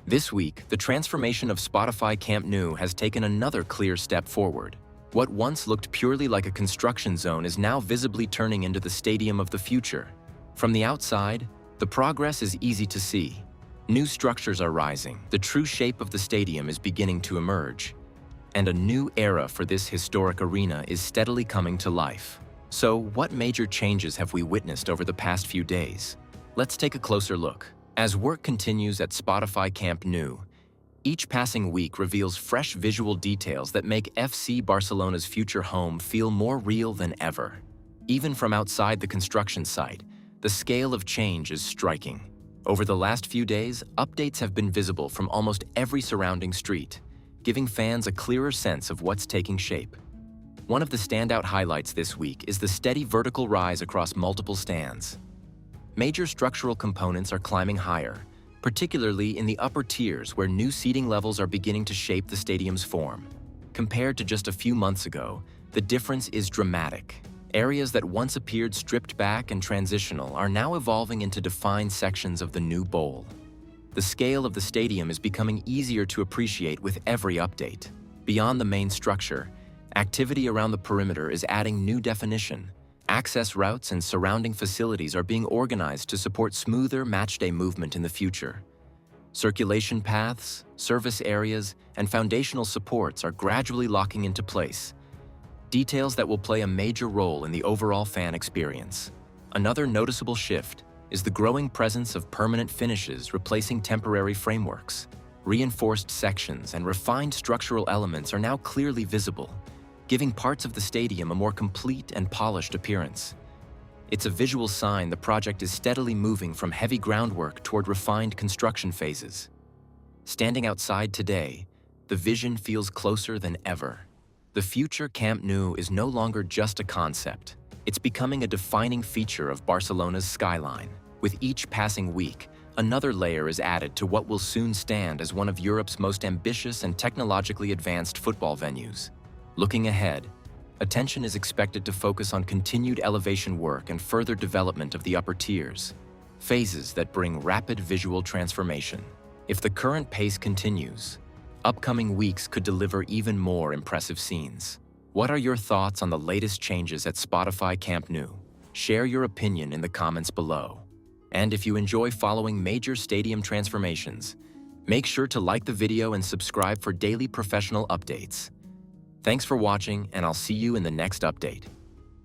This week, the transformation of Spotify Camp Nou has taken another clear step forward. What once looked purely like a construction zone is now visibly turning into the stadium of the future. From the outside, the progress is easy to see. New structures are rising, the true shape of the stadium is beginning to emerge, and a new era for this historic arena is steadily coming to life. So, what major changes have we witnessed over the past few days? Let's take a closer look. As work continues at Spotify Camp Nou, each passing week reveals fresh visual details that make FC Barcelona's future home feel more real than ever. Even from outside the construction site, the scale of change is striking. Over the last few days, updates have been visible from almost every surrounding street, giving fans a clearer sense of what's taking shape. One of the standout highlights this week is the steady vertical rise across multiple stands. Major structural components are climbing higher, particularly in the upper tiers where new seating levels are beginning to shape the stadium's form. Compared to just a few months ago, the difference is dramatic. Areas that once appeared stripped back and transitional are now evolving into defined sections of the new bowl. The scale of the stadium is becoming easier to appreciate with every update. Beyond the main structure, activity around the perimeter is adding new definition. Access routes and surrounding facilities are being organized to support smoother matchday movement in the future. Circulation paths, service areas, and foundational supports are gradually locking into place, details that will play a major role in the overall fan experience. Another noticeable shift is the growing presence of permanent finishes replacing temporary frameworks. Reinforced sections and refined structural elements are now clearly visible, giving parts of the stadium a more complete and polished appearance. It's a visual sign the project is steadily moving from heavy groundwork toward refined construction phases. Standing outside today, the vision feels closer than ever. The future Camp Nou is no longer just a concept. It's becoming a defining feature of Barcelona's skyline. With each passing week, another layer is added to what will soon stand as one of Europe's most ambitious and technologically advanced football venues. Looking ahead, attention is expected to focus on continued elevation work and further development of the upper tiers, phases that bring rapid visual transformation. If the current pace continues, upcoming weeks could deliver even more impressive scenes. What are your thoughts on the latest changes at Spotify Camp Nou? Share your opinion in the comments below. And if you enjoy following major stadium transformations, make sure to like the video and subscribe for daily professional updates. Thanks for watching, and I'll see you in the next update.